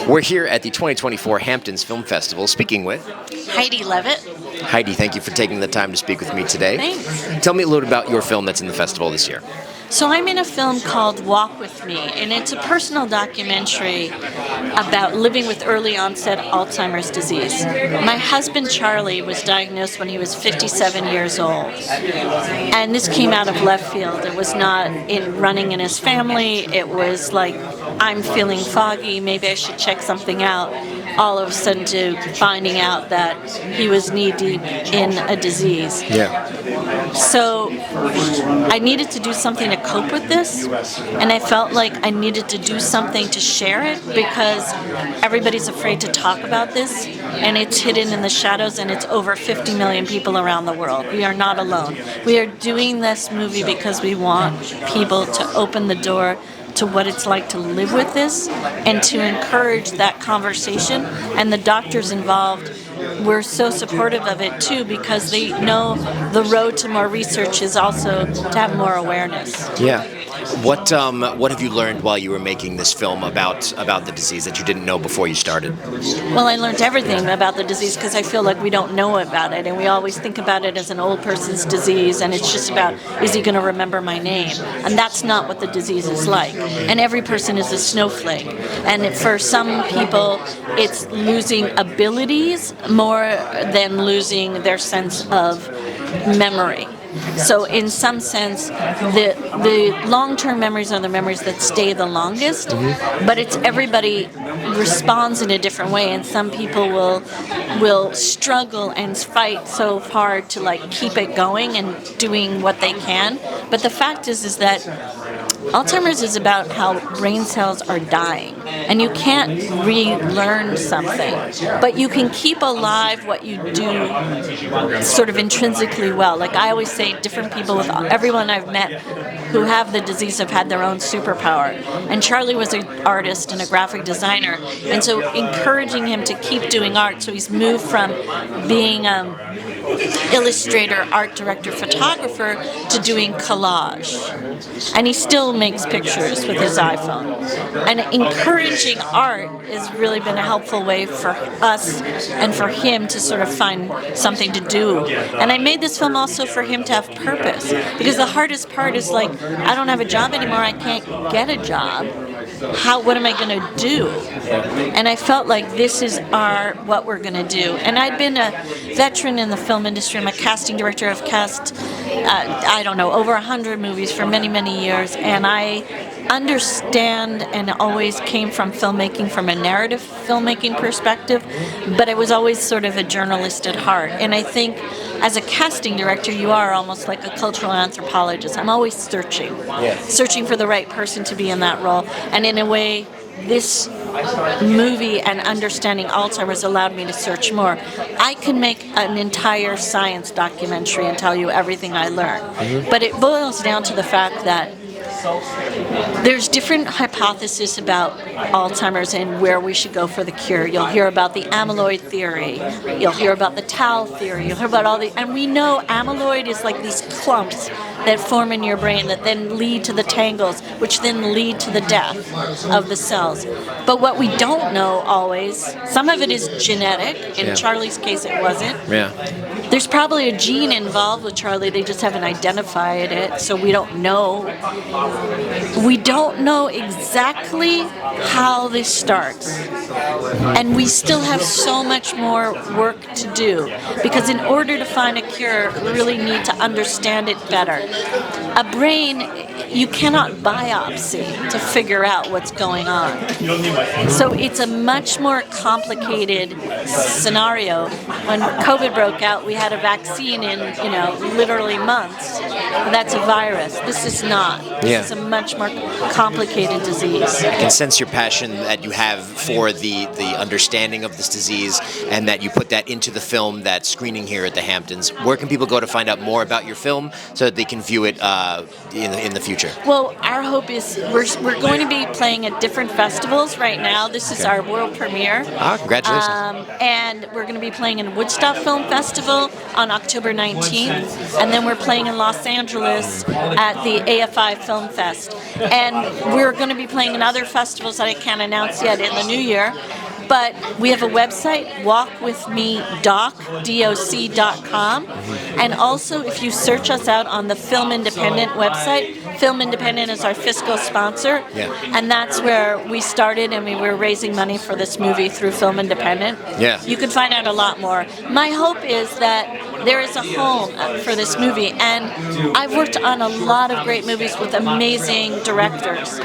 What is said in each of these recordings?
We're here at the 2024 Hamptons Film Festival speaking with Heidi Levitt. Heidi. Thank you for taking the time to speak with me today. Thanks. Tell me a little about your film that's in the festival this year. So I'm in a film called Walk With Me, and it's a personal documentary about living with early-onset Alzheimer's disease. My husband, Charlie, was diagnosed when he was 57 years old. And this came out of left field. It was not running in his family. It was like, I'm feeling foggy, maybe I should check something out. All of a sudden to finding out that he was knee-deep in a disease. Yeah. So I needed to do something to cope with this, and I felt like I needed to do something to share it because everybody's afraid to talk about this, and it's hidden in the shadows, and it's over 50 million people around the world. We are not alone. We are doing this movie because we want people to open the door to what it's like to live with this and to encourage that conversation. And the doctors involved were so supportive of it too because they know the road to more research is also to have more awareness. Yeah. What have you learned while you were making this film about the disease that you didn't know before you started? Well, I learned everything about the disease because I feel like we don't know about it, and we always think about it as an old person's disease, and it's just about, is he going to remember my name? And that's not what the disease is like. And every person is a snowflake. And for some people, it's losing abilities more than losing their sense of memory. So in some sense, the long-term memories are the memories that stay the longest, but it's everybody responds in a different way, and some people will struggle and fight so hard to like keep it going and doing what they can. But the fact is that Alzheimer's is about how brain cells are dying, and you can't relearn something, but you can keep alive what you do sort of intrinsically well. Like I always say, different people, with everyone I've met who have the disease have had their own superpower. And Charlie was an artist and a graphic designer, and so encouraging him to keep doing art, so he's moved from being illustrator, art director, photographer to doing collage. And he still makes pictures with his iPhone. And encouraging art has really been a helpful way for us and for him to sort of find something to do. And I made this film also for him to have purpose, because the hardest part is like, I don't have a job anymore, I can't get a job. What am I going to do? And I felt like this is what we're going to do. And I'd been a veteran in the film industry. I'm a casting director. I've cast, over 100 movies for many, many years. And I understand and always came from filmmaking from a narrative filmmaking perspective, but I was always sort of a journalist at heart. And I think as a casting director, you are almost like a cultural anthropologist. I'm always searching for the right person to be in that role. And in a way, this movie and understanding Alzheimer's allowed me to search more. I can make an entire science documentary and tell you everything I learned, but it boils down to the fact that there's different hypotheses about Alzheimer's and where we should go for the cure. You'll hear about the amyloid theory. You'll hear about the tau theory. You'll hear about and we know amyloid is like these clumps that form in your brain that then lead to the tangles, which then lead to the death of the cells. But what we don't know always, some of it is genetic. In Charlie's case, it wasn't. Yeah. There's probably a gene involved with Charlie, they just haven't identified it, so we don't know. We don't know exactly how this starts. And we still have so much more work to do, because in order to find a cure, we really need to understand it better. A brain, you cannot biopsy to figure out what's going on. So it's a much more complicated scenario. When COVID broke out, we had a vaccine in, literally months. That's a virus. This is not. This is a much more complicated disease. I can sense your passion that you have for the understanding of this disease, and that you put that into the film that's screening here at the Hamptons. Where can people go to find out more about your film so that they can view it in the future? future? Well, our hope is we're going to be playing at different festivals right now. This is our world premiere. Congratulations. And we're going to be playing in Woodstock Film Festival on October 19th. And then we're playing in Los Angeles at the AFI Film Fest. And we're going to be playing in other festivals that I can't announce yet in the new year. But we have a website, walkwithmedoc.com. And also, if you search us out on the Film Independent website, Film Independent is our fiscal sponsor. Yeah. And that's where we started, and we were raising money for this movie through Film Independent. Yeah. You can find out a lot more. My hope is that there is a home for this movie. And I've worked on a lot of great movies with amazing directors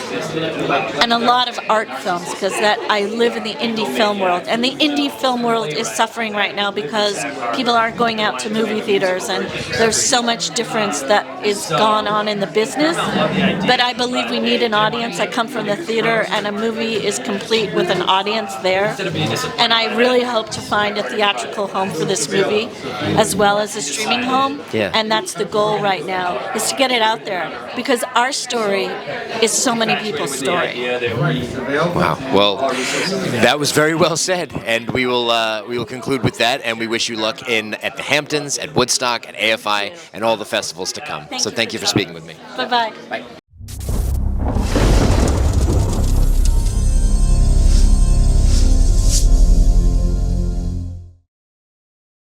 and a lot of art films, because that I live in the indie film world, and the indie film world is suffering right now because people aren't going out to movie theaters, and there's so much difference that is gone on in the business. But I believe we need an audience. I come from the theater, and a movie is complete with an audience there, and I really hope to find a theatrical home for this movie as well as a streaming home. And that's the goal right now, is to get it out there, because our story is so many people's story. Wow. Well, that was very well said, and we will conclude with that. And we wish you luck at the Hamptons, at Woodstock, at AFI, and all the festivals to come. Thank you for speaking with me. Bye-bye. Bye.